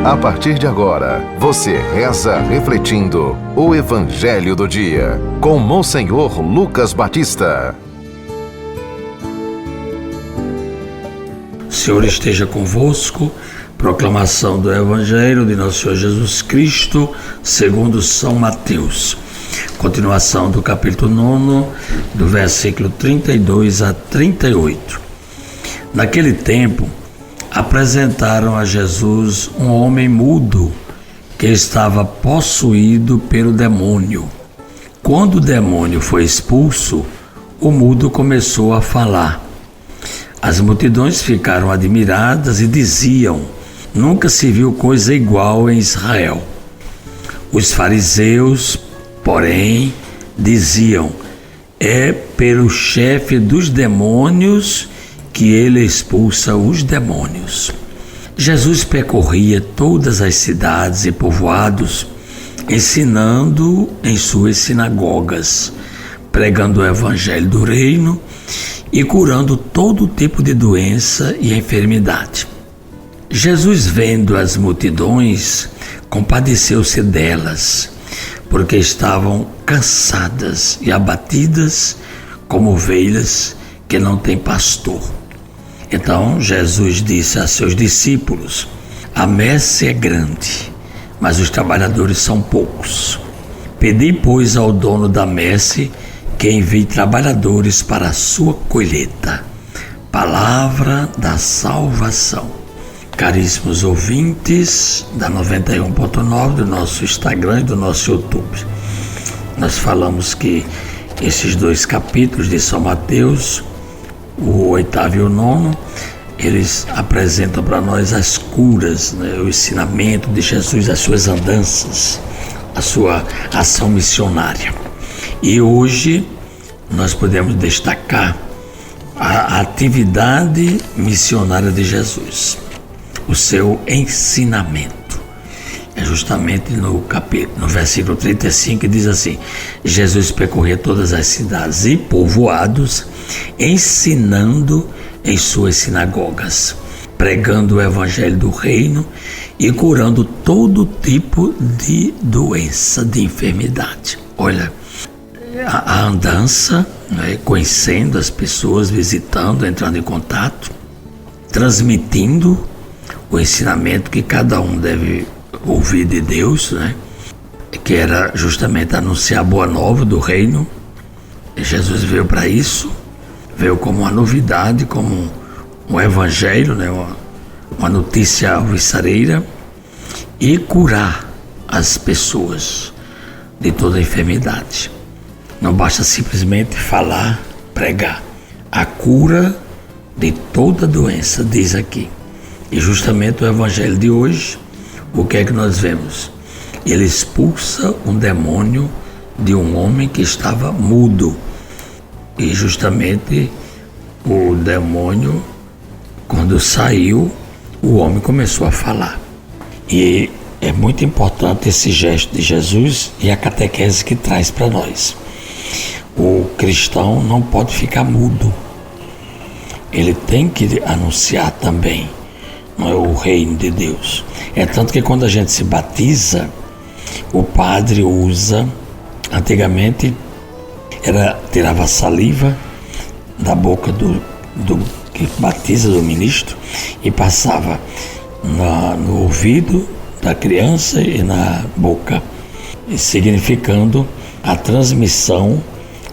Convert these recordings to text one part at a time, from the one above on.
A partir de agora, você reza refletindo o Evangelho do Dia, com Monsenhor Lucas Batista. O Senhor esteja convosco. Proclamação do Evangelho de Nosso Senhor Jesus Cristo, segundo São Mateus. Continuação do capítulo 9, do versículo 32 a 38. Naquele tempo, apresentaram a Jesus um homem mudo que estava possuído pelo demônio. Quando o demônio foi expulso, o mudo começou a falar. As multidões ficaram admiradas e diziam: nunca se viu coisa igual em Israel. Os fariseus, porém, diziam: é pelo chefe dos demônios que ele expulsa os demônios. Jesus percorria todas as cidades e povoados, ensinando em suas sinagogas, pregando o evangelho do reino e curando todo tipo de doença e enfermidade. Jesus, vendo as multidões, compadeceu-se delas, porque estavam cansadas e abatidas como ovelhas que não têm pastor. Então Jesus disse a seus discípulos: a messe é grande, mas os trabalhadores são poucos. Pedi, pois, ao dono da messe que envie trabalhadores para a sua colheita. Palavra da salvação. Caríssimos ouvintes da 91.9 do nosso Instagram e do nosso YouTube, nós falamos que esses dois capítulos de São Mateus, o 8º e o 9º, eles apresentam para nós as curas, o ensinamento de Jesus, as suas andanças, a sua ação missionária. E hoje nós podemos destacar a atividade missionária de Jesus, o seu ensinamento. É justamente no versículo 35 que diz assim: Jesus percorria todas as cidades e povoados, ensinando em suas sinagogas, pregando o evangelho do reino e curando todo tipo de doença, de enfermidade. Olha, a andança, conhecendo as pessoas, visitando, entrando em contato, transmitindo o ensinamento que cada um deve ouvir de Deus, que era justamente anunciar a boa nova do reino. E Jesus veio para isso, veio como uma novidade, como um evangelho, uma notícia alvissareira, e curar as pessoas de toda enfermidade. Não basta simplesmente falar, pregar. A cura de toda doença, diz aqui. E justamente o evangelho de hoje, o que é que nós vemos? Ele expulsa um demônio de um homem que estava mudo. E justamente o demônio, quando saiu, o homem começou a falar. E é muito importante esse gesto de Jesus e a catequese que traz para nós. O cristão não pode ficar mudo. Ele tem que anunciar também o reino de Deus. É tanto que quando a gente se batiza, o padre usa, antigamente tirava saliva da boca do que batiza, do ministro, e passava no ouvido da criança e na boca, significando a transmissão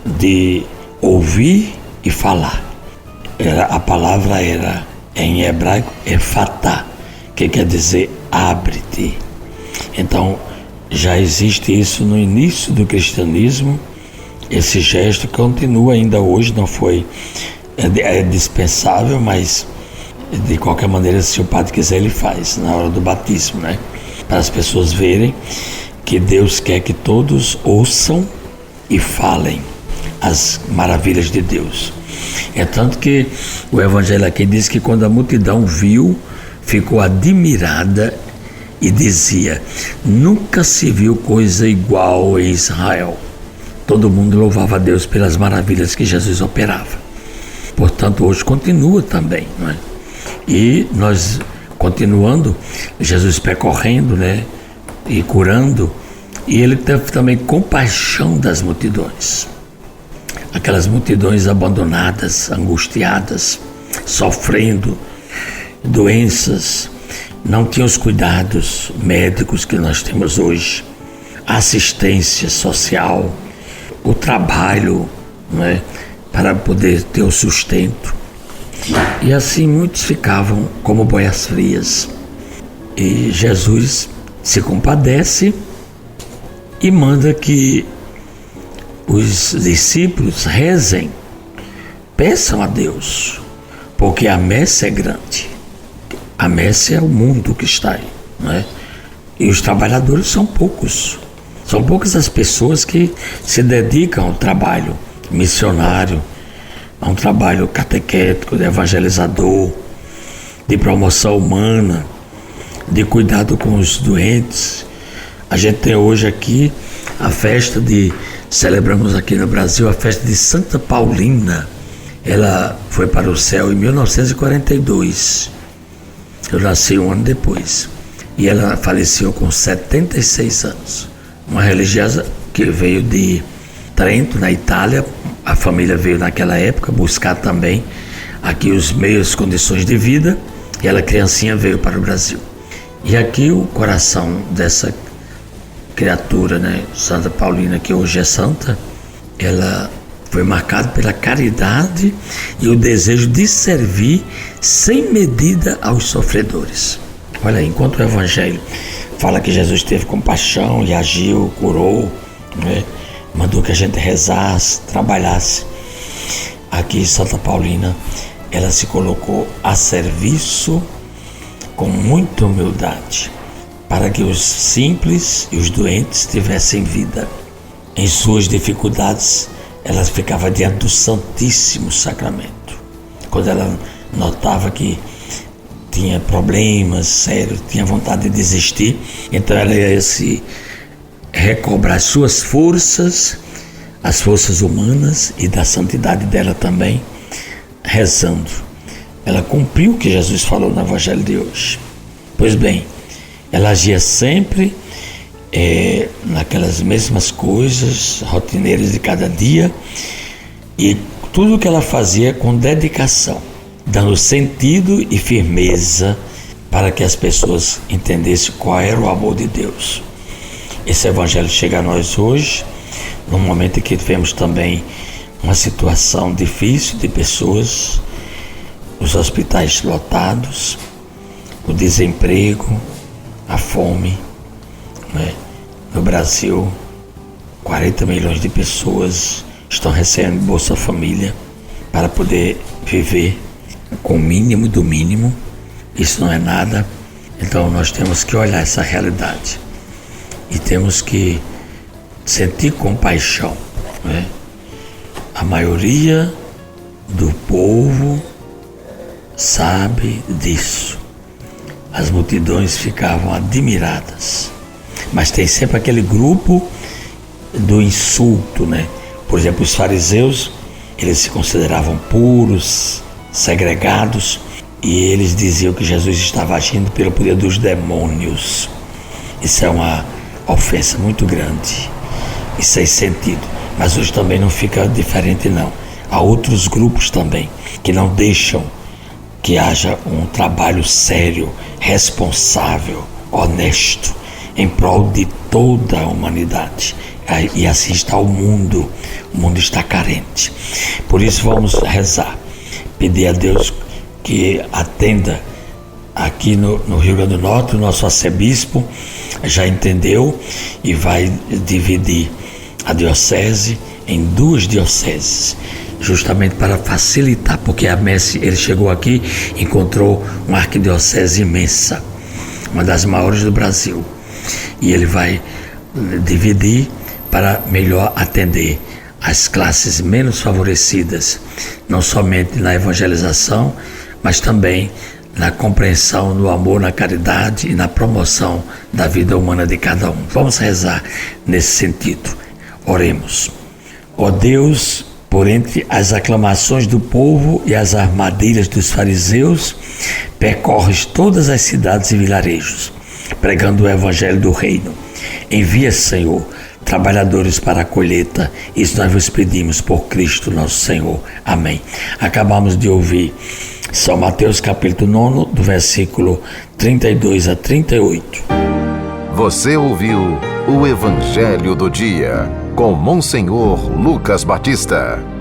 de ouvir e falar. A palavra era, em hebraico, efatá, que quer dizer abre-te. Então, já existe isso no início do cristianismo. Esse gesto continua ainda hoje, não foi, é dispensável, mas de qualquer maneira, se o padre quiser, ele faz na hora do batismo, para as pessoas verem que Deus quer que todos ouçam e falem as maravilhas de Deus. É tanto que o evangelho aqui diz que quando a multidão viu, ficou admirada e dizia: nunca se viu coisa igual em Israel. Todo mundo louvava a Deus pelas maravilhas que Jesus operava. Portanto, hoje continua também, E nós Continuando, Jesus percorrendo, né, e curando, e ele teve também compaixão das multidões. Aquelas multidões abandonadas, angustiadas, sofrendo doenças, não tinham os cuidados médicos que nós temos hoje, a assistência social, o trabalho, né, para poder ter o sustento. E assim muitos ficavam como boias frias. E Jesus se compadece e manda que os discípulos rezem, peçam a Deus, porque a messe é grande. A messe é o mundo que está aí, né? E os trabalhadores são poucos. São poucas as pessoas que se dedicam ao trabalho missionário, a um trabalho catequético, de evangelizador, de promoção humana, de cuidado com os doentes. A gente tem hoje aqui a festa celebramos aqui no Brasil a festa de Santa Paulina. Ela foi para o céu em 1942. Eu nasci um ano depois. E ela faleceu com 76 anos. Uma religiosa que veio de Trento, na Itália. A família veio naquela época buscar também aqui os meios, condições de vida. E ela, criancinha, veio para o Brasil. E aqui o coração dessa criatura, né, Santa Paulina, que hoje é santa, ela foi marcada pela caridade e o desejo de servir sem medida aos sofredores. Olha aí, enquanto o Evangelho fala que Jesus teve compaixão e agiu, curou, né, mandou que a gente rezasse, trabalhasse, aqui Santa Paulina, ela se colocou a serviço com muita humildade, para que os simples e os doentes tivessem vida. Em suas dificuldades, ela ficava diante do Santíssimo Sacramento. Quando ela notava que tinha problemas sérios, tinha vontade de desistir, então ela ia se recobrar suas forças, as forças humanas e da santidade dela também, rezando. Ela cumpriu o que Jesus falou no Evangelho de hoje. Pois bem, ela agia sempre naquelas mesmas coisas rotineiras de cada dia, e tudo o que ela fazia com dedicação, dando sentido e firmeza para que as pessoas entendessem qual era o amor de Deus. Esse Evangelho chega a nós hoje, num momento em que tivemos também uma situação difícil de pessoas, os hospitais lotados, o desemprego, a fome, né? No Brasil, 40 milhões de pessoas estão recebendo Bolsa Família para poder viver com o mínimo do mínimo. Isso não é nada. Então nós temos que olhar essa realidade e temos que sentir compaixão, né? A maioria do povo sabe disso. As multidões ficavam admiradas, mas tem sempre aquele grupo do insulto, né? Por exemplo, os fariseus, eles se consideravam puros, segregados, e eles diziam que Jesus estava agindo pelo poder dos demônios. Isso é uma ofensa muito grande e sem sentido, mas hoje também não fica diferente não. Há outros grupos também que não deixam que haja um trabalho sério, responsável, honesto, em prol de toda a humanidade. E assim está o mundo está carente. Por isso vamos rezar, pedir a Deus que atenda. Aqui no Rio Grande do Norte, o nosso arcebispo já entendeu e vai dividir a diocese em 2 dioceses, justamente para facilitar, porque a messe, ele chegou aqui, encontrou uma arquidiocese imensa, uma das maiores do Brasil, e ele vai dividir para melhor atender as classes menos favorecidas, não somente na evangelização, mas também na compreensão, no amor, na caridade e na promoção da vida humana de cada um. Vamos rezar nesse sentido. Oremos. Ó Deus, por entre as aclamações do povo e as armadilhas dos fariseus, Percorres todas as cidades e vilarejos, pregando o evangelho do reino. Envia, Senhor, trabalhadores para a colheita. Isso nós vos pedimos por Cristo nosso Senhor. Amém. Acabamos de ouvir São Mateus capítulo 9, do versículo 32 a 38. Você ouviu o Evangelho do Dia, com Monsenhor Lucas Batista.